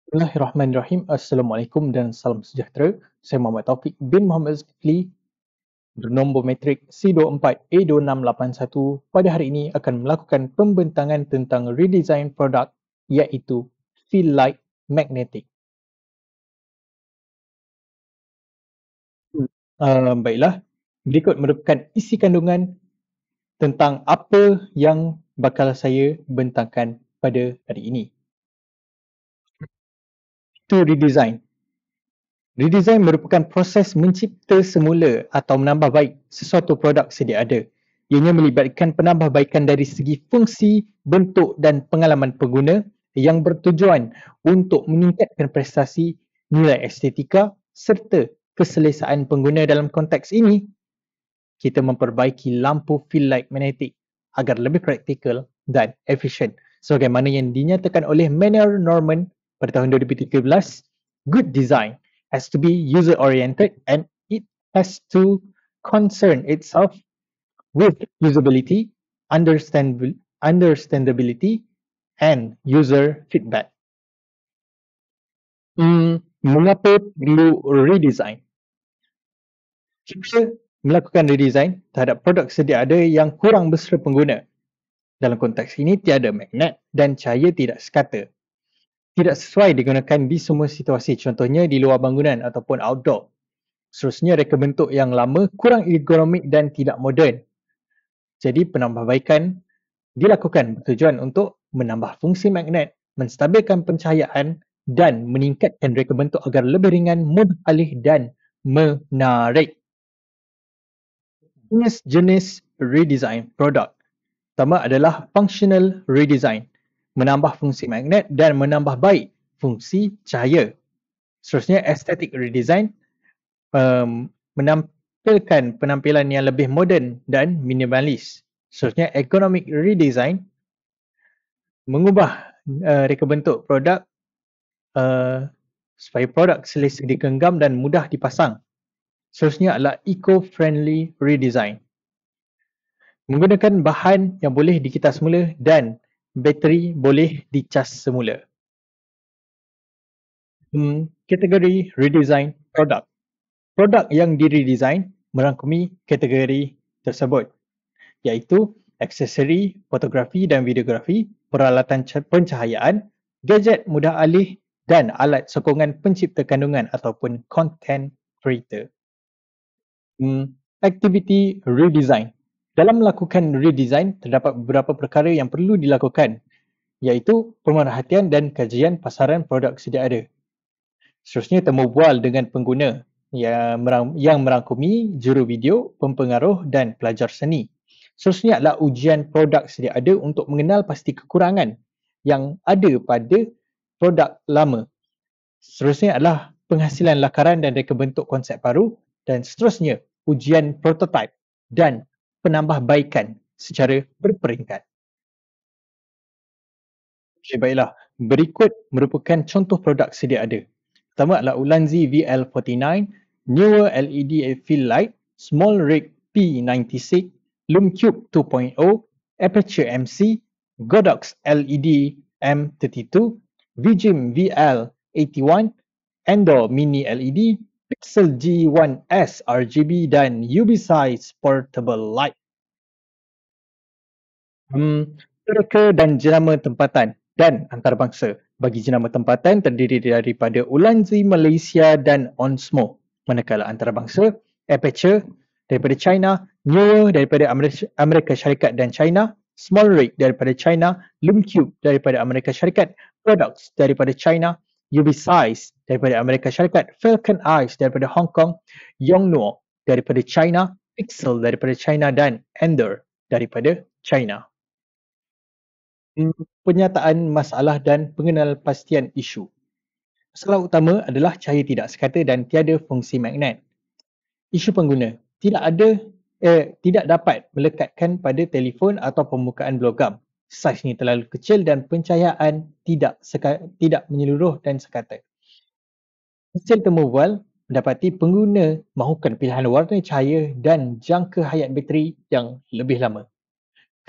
Bismillahirrahmanirrahim. Assalamualaikum dan salam sejahtera. Saya Muhammad Taufik bin Muhammad Zulkifli bernombor metrik C24A2681 pada hari ini akan melakukan pembentangan tentang redesign produk iaitu Feel Like Magnetic. Baiklah, berikut merupakan isi kandungan tentang apa yang bakal saya bentangkan pada hari ini. Itu redesign. Redesign merupakan proses mencipta semula atau menambah baik sesuatu produk sedia ada. Ianya melibatkan penambahbaikan dari segi fungsi, bentuk dan pengalaman pengguna yang bertujuan untuk meningkatkan prestasi, nilai estetika serta keselesaan pengguna. Dalam konteks ini, kita memperbaiki lampu Feel Like Magnetic agar lebih praktikal dan efisien. Sebagaimana yang dinyatakan oleh Manner Norman pada tahun 2013, good design has to be user-oriented and it has to concern itself with usability, understandability, and user feedback. Mengapa perlu redesign? Kita melakukan redesign terhadap produk sedia ada yang kurang bersera pengguna. Dalam konteks ini, tiada magnet dan cahaya tidak sekata. Tidak sesuai digunakan di semua situasi, contohnya di luar bangunan ataupun outdoor. Seterusnya, reka bentuk yang lama kurang ergonomik dan tidak moden. Jadi, penambahbaikan dilakukan bertujuan untuk menambah fungsi magnet, menstabilkan pencahayaan dan meningkatkan reka bentuk agar lebih ringan, mudah alih dan menarik. Jenis redesign produk. Pertama adalah functional redesign, menambah fungsi magnet dan menambah baik fungsi cahaya. Seterusnya, aesthetic redesign, menampilkan penampilan yang lebih moden dan minimalis. Seterusnya, economic redesign, mengubah reka bentuk produk supaya produk selesa digenggam dan mudah dipasang. Seterusnya adalah eco-friendly redesign, menggunakan bahan yang boleh dikitas semula dan bateri boleh dicas semula. Kategori redesign produk. Produk yang diredesign merangkumi kategori tersebut, iaitu aksesori, fotografi dan videografi, peralatan pencahayaan, gadget mudah alih dan alat sokongan pencipta kandungan ataupun content creator. Activity redesign. Dalam melakukan redesign, terdapat beberapa perkara yang perlu dilakukan, iaitu pemerhatian dan kajian pasaran produk sedia ada. Seterusnya, temu bual dengan pengguna yang merangkumi juru video, pempengaruh dan pelajar seni. Seterusnya adalah ujian produk sedia ada untuk mengenal pasti kekurangan yang ada pada produk lama. Seterusnya adalah penghasilan lakaran dan reka bentuk konsep baru, dan seterusnya ujian prototype dan penambahbaikan secara berperingkat. Okay, baiklah. Berikut merupakan contoh produk sedia ada. Pertama adalah Ulanzi VL49, Newer LED Fill Light, Small Rig P96, Lumcube 2.0, Aperture MC, Godox LED M32, Vijim VL81, Endor Mini LED, Pixel G1S RGB dan Ubisize Portable Light. Reka dan jenama tempatan dan antarabangsa. Bagi jenama tempatan terdiri daripada Ulanzi Malaysia dan Onsmo. Manakala antarabangsa, Aperture daripada China, Newer daripada Amerika Syarikat dan China, Small Rig daripada China, Lumcube daripada Amerika Syarikat, Products daripada China, Ubisize daripada Amerika Syarikat, Falcon Eyes daripada Hong Kong, Yongnuo daripada China, Pixel daripada China dan Ender daripada China. Penyataan masalah dan pengenalpastian isu. Masalah utama adalah cahaya tidak sekata dan tiada fungsi magnet. Isu pengguna tidak dapat melekatkan pada telefon atau permukaan blogam. Saiznya terlalu kecil dan pencahayaan tidak menyeluruh dan sekata. Hasil temu bual mendapati pengguna mahukan pilihan warna cahaya dan jangka hayat bateri yang lebih lama.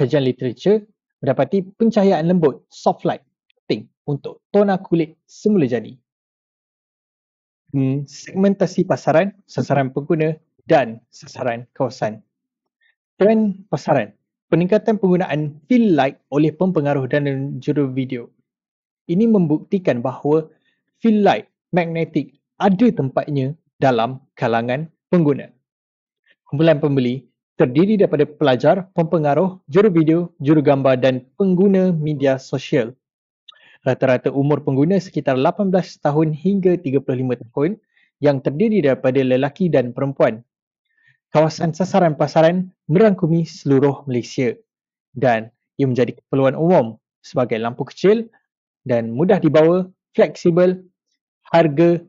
Kajian literatur mendapati pencahayaan lembut, soft light, penting untuk tona kulit semula jadi. Segmentasi pasaran, sasaran pengguna dan sasaran kawasan. Trend pasaran. Peningkatan penggunaan fill light oleh pempengaruh dan juru video. Ini membuktikan bahawa fill light magnetik ada tempatnya dalam kalangan pengguna. Kumpulan pembeli terdiri daripada pelajar, pempengaruh, juru video, juru gambar dan pengguna media sosial. Rata-rata umur pengguna sekitar 18 tahun hingga 35 tahun yang terdiri daripada lelaki dan perempuan. Kawasan sasaran pasaran merangkumi seluruh Malaysia dan ia menjadi keperluan umum sebagai lampu kecil dan mudah dibawa, fleksibel, harga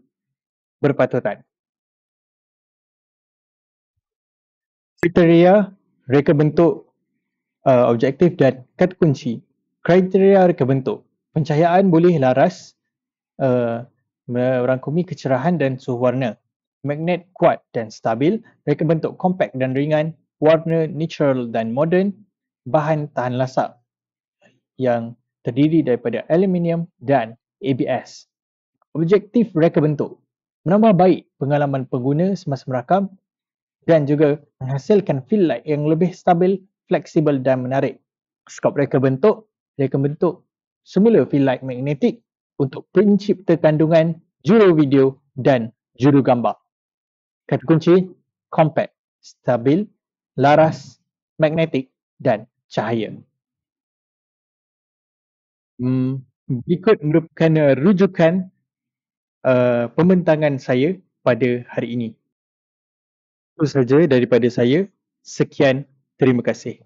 berpatutan. Kriteria, reka bentuk, objektif dan kata kunci. Kriteria reka bentuk. Pencahayaan boleh laras, merangkumi kecerahan dan suhu warna. Magnet kuat dan stabil, reka bentuk kompak dan ringan, warna natural dan moden, bahan tahan lasak yang terdiri daripada aluminium dan ABS. Objektif reka bentuk menambah baik pengalaman pengguna semasa merakam dan juga menghasilkan fill light yang lebih stabil, fleksibel dan menarik. Skop reka bentuk semula fill light magnetik untuk pencipta kandungan, juru video dan juru gambar. Kata kunci, compact, stabil, laras, magnetik dan cahaya. Berikut merupakan rujukan pembentangan saya pada hari ini. Itu sahaja daripada saya. Sekian, terima kasih.